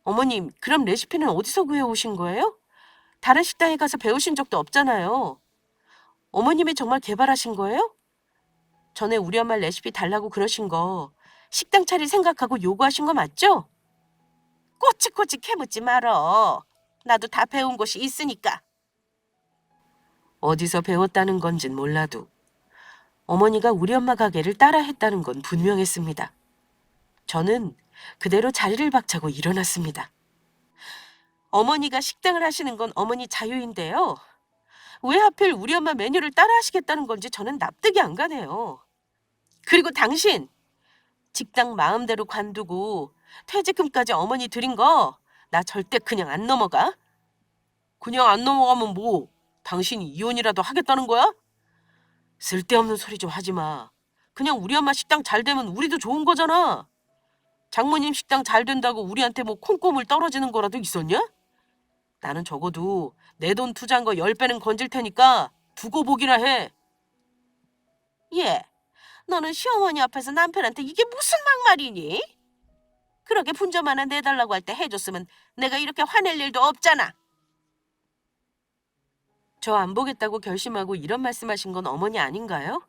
어머님, 그럼 레시피는 어디서 구해오신 거예요? 다른 식당에 가서 배우신 적도 없잖아요. 어머님이 정말 개발하신 거예요? 전에 우리 엄마 레시피 달라고 그러신 거 식당 차릴 생각하고 요구하신 거 맞죠? 꼬치꼬치 캐묻지 말어. 나도 다 배운 곳이 있으니까. 어디서 배웠다는 건진 몰라도 어머니가 우리 엄마 가게를 따라 했다는 건 분명했습니다. 저는 그대로 자리를 박차고 일어났습니다. 어머니가 식당을 하시는 건 어머니 자유인데요. 왜 하필 우리 엄마 메뉴를 따라 하시겠다는 건지 저는 납득이 안 가네요. 그리고 당신, 직장 마음대로 관두고 퇴직금까지 어머니 드린 거 나 절대 그냥 안 넘어가. 그냥 안 넘어가면 뭐? 당신이 이혼이라도 하겠다는 거야? 쓸데없는 소리 좀 하지 마. 그냥 우리 엄마 식당 잘 되면 우리도 좋은 거잖아. 장모님 식당 잘 된다고 우리한테 뭐 콩고물 떨어지는 거라도 있었냐? 나는 적어도 내 돈 투자한 거 10배는 건질 테니까 두고 보기나 해. 예, 너는 시어머니 앞에서 남편한테 이게 무슨 막말이니? 그렇게 분점 하나 내달라고 할 때 해줬으면 내가 이렇게 화낼 일도 없잖아. 저 안 보겠다고 결심하고 이런 말씀하신 건 어머니 아닌가요?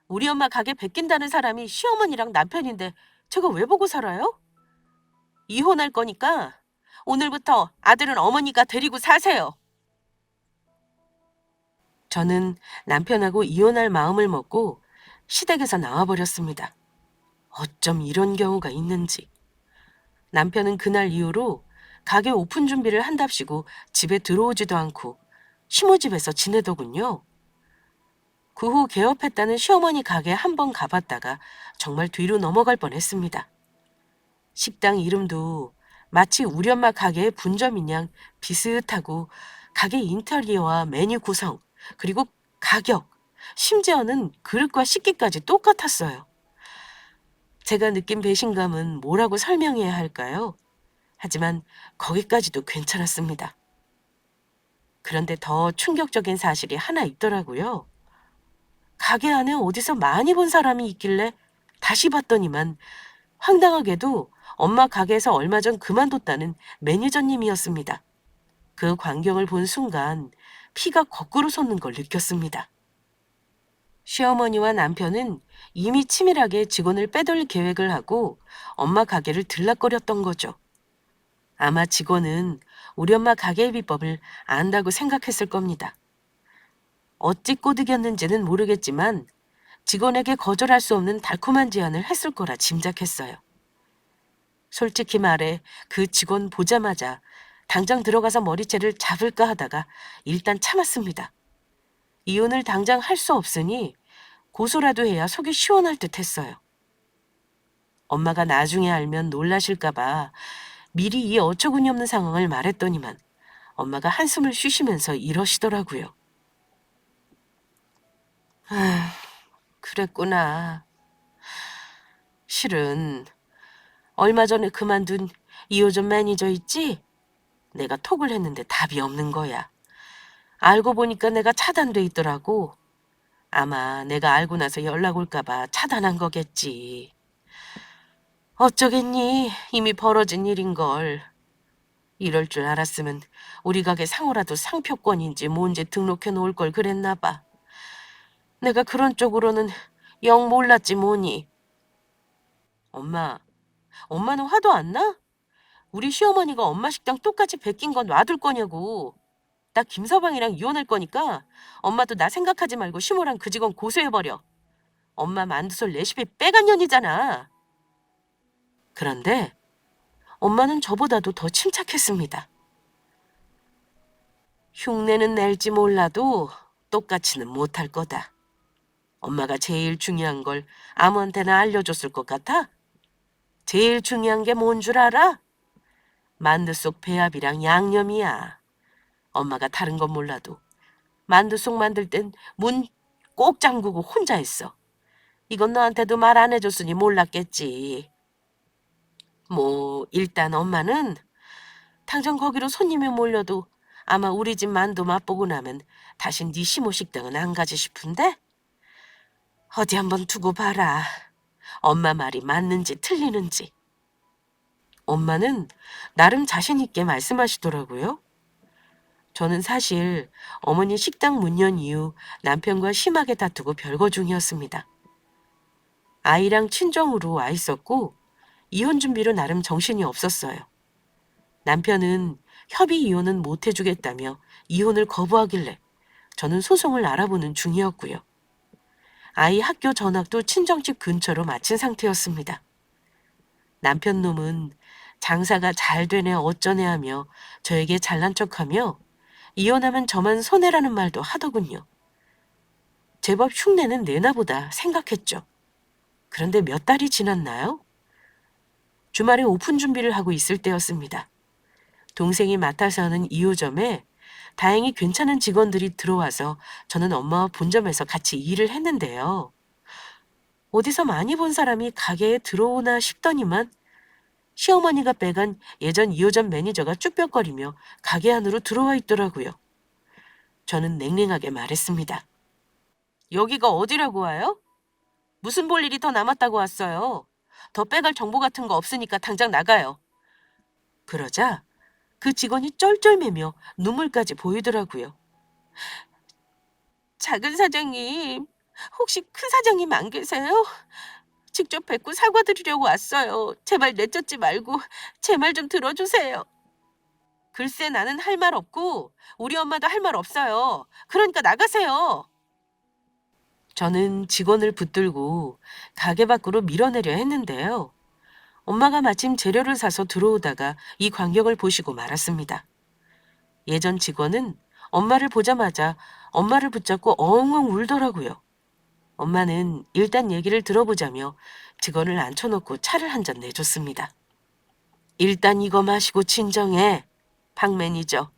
우리 엄마 가게 베낀다는 사람이 시어머니랑 남편인데 제가 왜 보고 살아요? 이혼할 거니까 오늘부터 아들은 어머니가 데리고 사세요. 저는 남편하고 이혼할 마음을 먹고 시댁에서 나와버렸습니다. 어쩜 이런 경우가 있는지. 남편은 그날 이후로 가게 오픈 준비를 한답시고 집에 들어오지도 않고 시모집에서 지내더군요. 그 후 개업했다는 시어머니 가게에 한번 가봤다가 정말 뒤로 넘어갈 뻔했습니다. 식당 이름도 마치 우리 엄마 가게의 분점인 양 비슷하고 가게 인테리어와 메뉴 구성, 그리고 가격, 심지어는 그릇과 식기까지 똑같았어요. 제가 느낀 배신감은 뭐라고 설명해야 할까요? 하지만 거기까지도 괜찮았습니다. 그런데 더 충격적인 사실이 하나 있더라고요. 가게 안에 어디서 많이 본 사람이 있길래 다시 봤더니만 황당하게도 엄마 가게에서 얼마 전 그만뒀다는 매니저님이었습니다. 그 광경을 본 순간 피가 거꾸로 솟는 걸 느꼈습니다. 시어머니와 남편은 이미 치밀하게 직원을 빼돌릴 계획을 하고 엄마 가게를 들락거렸던 거죠. 아마 직원은 우리 엄마 가게의 비법을 안다고 생각했을 겁니다. 어찌 꼬드겼는지는 모르겠지만 직원에게 거절할 수 없는 달콤한 제안을 했을 거라 짐작했어요. 솔직히 말해 그 직원 보자마자 당장 들어가서 머리채를 잡을까 하다가 일단 참았습니다. 이혼을 당장 할 수 없으니 고소라도 해야 속이 시원할 듯 했어요. 엄마가 나중에 알면 놀라실까 봐 미리 이 어처구니 없는 상황을 말했더니만 엄마가 한숨을 쉬시면서 이러시더라고요. 아, 그랬구나. 실은 얼마 전에 그만둔 2호점 매니저 있지? 내가 톡을 했는데 답이 없는 거야. 알고 보니까 내가 차단돼 있더라고. 아마 내가 알고 나서 연락 올까 봐 차단한 거겠지. 어쩌겠니? 이미 벌어진 일인걸. 이럴 줄 알았으면 우리 가게 상호라도 상표권인지 뭔지 등록해 놓을 걸 그랬나 봐. 내가 그런 쪽으로는 영 몰랐지 뭐니. 엄마, 엄마는 화도 안 나? 우리 시어머니가 엄마 식당 똑같이 베낀 건 놔둘 거냐고. 나 김서방이랑 이혼할 거니까 엄마도 나 생각하지 말고 시모랑 그 직원 고소해버려. 엄마 만두솔 레시피 빼간 년이잖아. 그런데 엄마는 저보다도 더 침착했습니다. 흉내는 낼지 몰라도 똑같이는 못할 거다. 엄마가 제일 중요한 걸 아무한테나 알려줬을 것 같아? 제일 중요한 게 뭔 줄 알아? 만두 속 배합이랑 양념이야. 엄마가 다른 건 몰라도 만두 속 만들 땐 문 꼭 잠그고 혼자 했어. 이건 너한테도 말 안 해줬으니 몰랐겠지. 뭐 일단 엄마는 당장 거기로 손님이 몰려도 아마 우리 집 만두 맛보고 나면 다시 네 시모 식당은 안 가지 싶은데? 어디 한번 두고 봐라. 엄마 말이 맞는지 틀리는지. 엄마는 나름 자신 있게 말씀하시더라고요. 저는 사실 어머니 식당 문 연 이후 남편과 심하게 다투고 별거 중이었습니다. 아이랑 친정으로 와 있었고 이혼 준비로 나름 정신이 없었어요. 남편은 협의 이혼은 못 해주겠다며 이혼을 거부하길래 저는 소송을 알아보는 중이었고요. 아이 학교 전학도 친정집 근처로 마친 상태였습니다. 남편 놈은 장사가 잘 되네 어쩌네 하며 저에게 잘난 척하며 이혼하면 저만 손해라는 말도 하더군요. 제법 흉내는 내나 보다 생각했죠. 그런데 몇 달이 지났나요? 주말에 오픈 준비를 하고 있을 때였습니다. 동생이 맡아서 하는 2호점에 다행히 괜찮은 직원들이 들어와서 저는 엄마와 본점에서 같이 일을 했는데요. 어디서 많이 본 사람이 가게에 들어오나 싶더니만 시어머니가 빼간 예전 2호점 매니저가 쭈뼛거리며 가게 안으로 들어와 있더라고요. 저는 냉랭하게 말했습니다. 여기가 어디라고 와요? 무슨 볼 일이 더 남았다고 왔어요. 더 빼갈 정보 같은 거 없으니까 당장 나가요. 그러자 그 직원이 쩔쩔매며 눈물까지 보이더라고요. 작은 사장님, 혹시 큰 사장님 안 계세요? 직접 뵙고 사과드리려고 왔어요. 제발 내쫓지 말고 제 말 좀 들어주세요. 글쎄 나는 할 말 없고 우리 엄마도 할 말 없어요. 그러니까 나가세요. 저는 직원을 붙들고 가게 밖으로 밀어내려 했는데요. 엄마가 마침 재료를 사서 들어오다가 이 광경을 보시고 말았습니다. 예전 직원은 엄마를 보자마자 엄마를 붙잡고 엉엉 울더라고요. 엄마는 일단 얘기를 들어보자며 직원을 앉혀놓고 차를 한 잔 내줬습니다. 일단 이거 마시고 진정해. 박 매니저.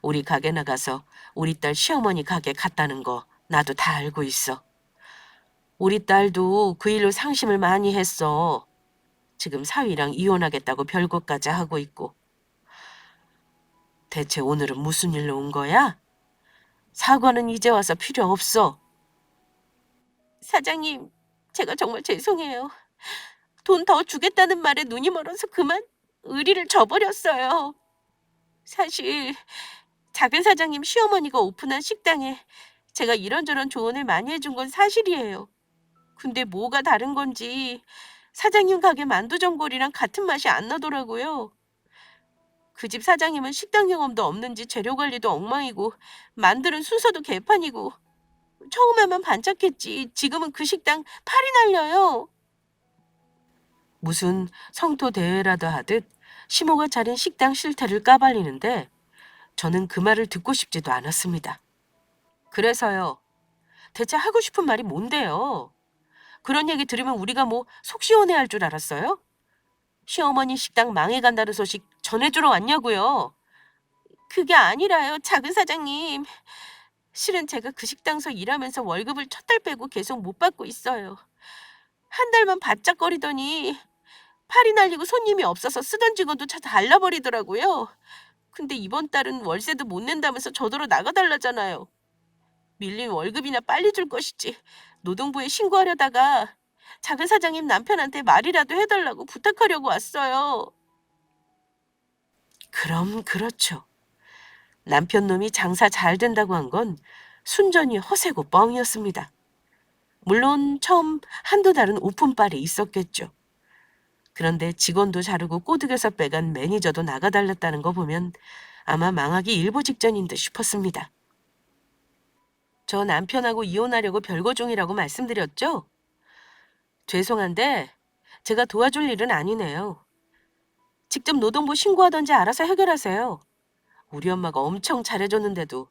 우리 가게 나가서 우리 딸 시어머니 가게 갔다는 거 나도 다 알고 있어. 우리 딸도 그 일로 상심을 많이 했어. 지금 사위랑 이혼하겠다고 별것까지 하고 있고. 대체 오늘은 무슨 일로 온 거야? 사과는 이제 와서 필요 없어. 사장님, 제가 정말 죄송해요. 돈 더 주겠다는 말에 눈이 멀어서 그만 의리를 저버렸어요. 사실 작은 사장님 시어머니가 오픈한 식당에 제가 이런저런 조언을 많이 해준 건 사실이에요. 근데 뭐가 다른 건지 사장님 가게 만두전골이랑 같은 맛이 안 나더라고요. 그 집 사장님은 식당 경험도 없는지 재료 관리도 엉망이고 만드는 순서도 개판이고 처음에만 반짝했지 지금은 그 식당 팔이 날려요. 무슨 성토 대회라도 하듯 시모가 차린 식당 실태를 까발리는데 저는 그 말을 듣고 싶지도 않았습니다. 그래서요. 대체 하고 싶은 말이 뭔데요? 그런 얘기 들으면 우리가 뭐 속 시원해할 줄 알았어요? 시어머니 식당 망해간다는 소식 전해주러 왔냐고요. 그게 아니라요, 작은 사장님. 실은 제가 그 식당서 일하면서 월급을 첫 달 빼고 계속 못 받고 있어요. 한 달만 바짝거리더니 팔이 날리고 손님이 없어서 쓰던 직원도 다 달라버리더라고요. 근데 이번 달은 월세도 못 낸다면서 저더러 나가달라잖아요. 밀린 월급이나 빨리 줄 것이지. 노동부에 신고하려다가 작은 사장님 남편한테 말이라도 해달라고 부탁하려고 왔어요. 그럼 그렇죠. 남편 놈이 장사 잘 된다고 한 건 순전히 허세고 뻥이었습니다. 물론 처음 한두 달은 오픈빨이 있었겠죠. 그런데 직원도 자르고 꼬드겨서 빼간 매니저도 나가달랐다는 거 보면 아마 망하기 일보 직전인 듯 싶었습니다. 저 남편하고 이혼하려고 별거 중이라고 말씀드렸죠? 죄송한데 제가 도와줄 일은 아니네요. 직접 노동부 신고하던지 알아서 해결하세요. 우리 엄마가 엄청 잘해줬는데도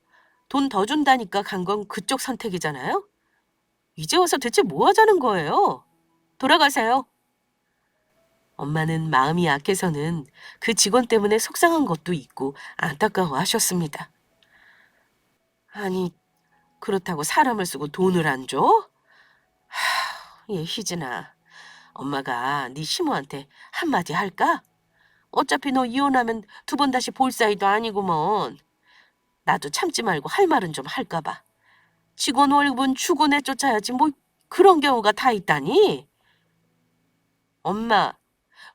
돈 더 준다니까 간 건 그쪽 선택이잖아요? 이제 와서 대체 뭐 하자는 거예요? 돌아가세요. 엄마는 마음이 약해서는 그 직원 때문에 속상한 것도 있고 안타까워 하셨습니다. 아니, 그렇다고 사람을 쓰고 돈을 안 줘? 얘 희진아, 엄마가 네 시모한테 한마디 할까? 어차피 너 이혼하면 두 번 다시 볼 사이도 아니구먼. 나도 참지 말고 할 말은 좀 할까 봐. 직원 월급은 주고 내쫓아야지 뭐 그런 경우가 다 있다니? 엄마,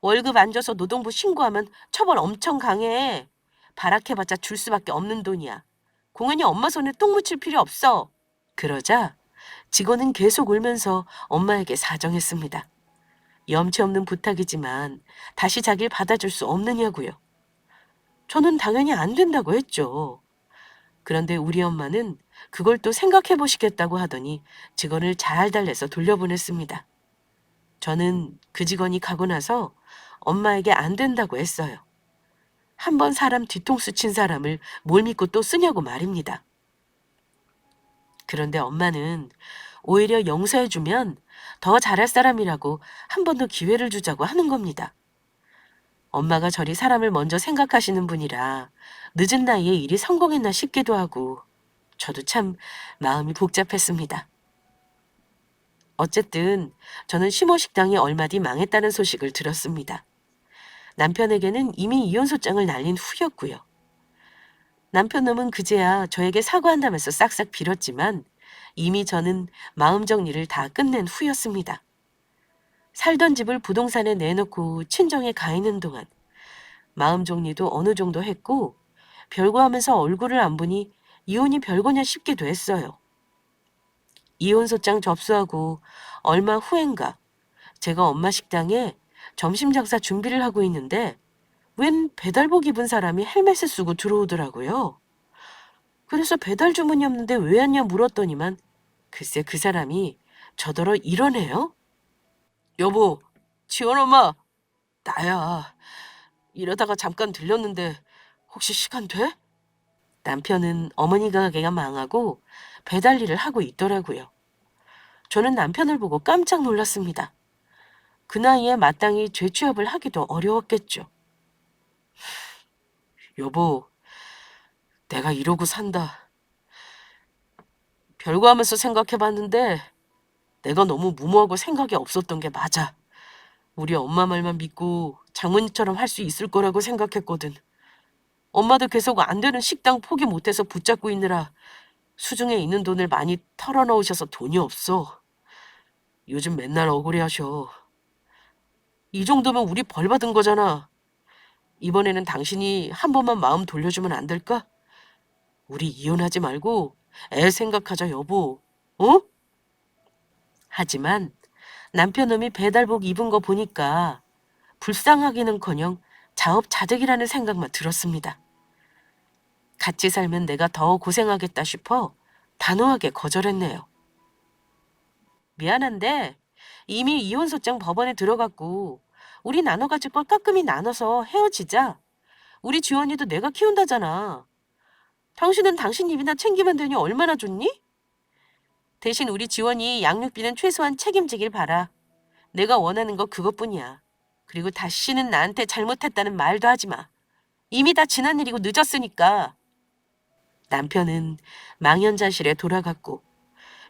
월급 안 줘서 노동부 신고하면 처벌 엄청 강해. 발악해봤자 줄 수밖에 없는 돈이야. 공연히 엄마 손에 똥 묻힐 필요 없어. 그러자 직원은 계속 울면서 엄마에게 사정했습니다. 염치 없는 부탁이지만 다시 자기를 받아줄 수 없느냐고요. 저는 당연히 안 된다고 했죠. 그런데 우리 엄마는 그걸 또 생각해 보시겠다고 하더니 직원을 잘 달래서 돌려보냈습니다. 저는 그 직원이 가고 나서 엄마에게 안 된다고 했어요. 한 번 사람 뒤통수 친 사람을 뭘 믿고 또 쓰냐고 말입니다. 그런데 엄마는 오히려 용서해주면 더 잘할 사람이라고 한 번 더 기회를 주자고 하는 겁니다. 엄마가 저리 사람을 먼저 생각하시는 분이라 늦은 나이에 일이 성공했나 싶기도 하고 저도 참 마음이 복잡했습니다. 어쨌든 저는 시모 식당이 얼마 뒤 망했다는 소식을 들었습니다. 남편에게는 이미 이혼소장을 날린 후였고요. 남편 놈은 그제야 저에게 사과한다면서 싹싹 빌었지만 이미 저는 마음 정리를 다 끝낸 후였습니다. 살던 집을 부동산에 내놓고 친정에 가 있는 동안 마음 정리도 어느 정도 했고 별거하면서 얼굴을 안 보니 이혼이 별거냐 싶기도 했어요. 이혼소장 접수하고 얼마 후엔가 제가 엄마 식당에 점심 장사 준비를 하고 있는데 웬 배달복 입은 사람이 헬멧을 쓰고 들어오더라고요. 그래서 배달 주문이 없는데 왜 왔냐 물었더니만 글쎄 그 사람이 저더러 이러네요. 여보, 지원 엄마, 나야. 이러다가 잠깐 들렸는데 혹시 시간 돼? 남편은 어머니 가게가 망하고 배달 일을 하고 있더라고요. 저는 남편을 보고 깜짝 놀랐습니다. 그 나이에 마땅히 재취업을 하기도 어려웠겠죠. 여보, 내가 이러고 산다. 별거 하면서 생각해봤는데 내가 너무 무모하고 생각이 없었던 게 맞아. 우리 엄마 말만 믿고 장모님처럼 할 수 있을 거라고 생각했거든. 엄마도 계속 안 되는 식당 포기 못해서 붙잡고 있느라 수중에 있는 돈을 많이 털어넣으셔서 돈이 없어. 요즘 맨날 억울해하셔. 이 정도면 우리 벌 받은 거잖아. 이번에는 당신이 한 번만 마음 돌려주면 안 될까? 우리 이혼하지 말고 애 생각하자 여보. 어? 하지만 남편놈이 배달복 입은 거 보니까 불쌍하기는커녕 자업자득이라는 생각만 들었습니다. 같이 살면 내가 더 고생하겠다 싶어 단호하게 거절했네요. 미안한데 이미 이혼소장 법원에 들어갔고 우리 나눠 가질 걸 깔끔히 나눠서 헤어지자. 우리 지원이도 내가 키운다잖아. 당신은 당신 입이나 챙기면 되니 얼마나 좋니? 대신 우리 지원이 양육비는 최소한 책임지길 바라. 내가 원하는 거 그것뿐이야. 그리고 다시는 나한테 잘못했다는 말도 하지 마. 이미 다 지난 일이고 늦었으니까. 남편은 망연자실에 돌아갔고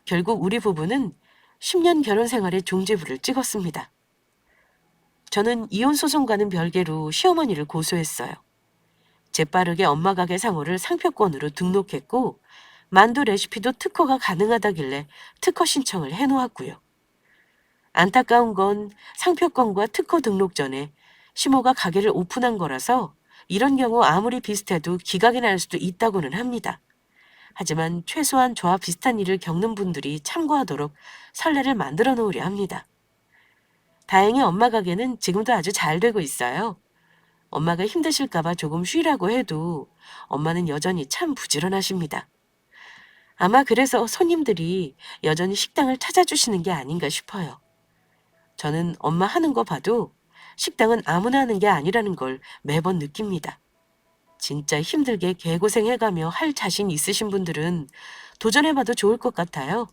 결국 우리 부부는 10년 결혼 생활에 종지부를 찍었습니다. 저는 이혼 소송과는 별개로 시어머니를 고소했어요. 재빠르게 엄마 가게 상호를 상표권으로 등록했고 만두 레시피도 특허가 가능하다길래 특허 신청을 해놓았고요. 안타까운 건 상표권과 특허 등록 전에 시모가 가게를 오픈한 거라서 이런 경우 아무리 비슷해도 기각이 날 수도 있다고는 합니다. 하지만 최소한 저와 비슷한 일을 겪는 분들이 참고하도록 선례를 만들어 놓으려 합니다. 다행히 엄마 가게는 지금도 아주 잘 되고 있어요. 엄마가 힘드실까봐 조금 쉬라고 해도 엄마는 여전히 참 부지런하십니다. 아마 그래서 손님들이 여전히 식당을 찾아주시는 게 아닌가 싶어요. 저는 엄마 하는 거 봐도 식당은 아무나 하는 게 아니라는 걸 매번 느낍니다. 진짜 힘들게 개고생해가며 할 자신 있으신 분들은 도전해봐도 좋을 것 같아요.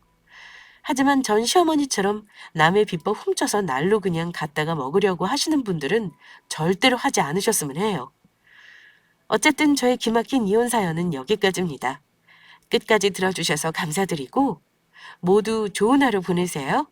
하지만 전 시어머니처럼 남의 비법 훔쳐서 날로 그냥 갖다가 먹으려고 하시는 분들은 절대로 하지 않으셨으면 해요. 어쨌든 저의 기막힌 이혼 사연은 여기까지입니다. 끝까지 들어주셔서 감사드리고 모두 좋은 하루 보내세요.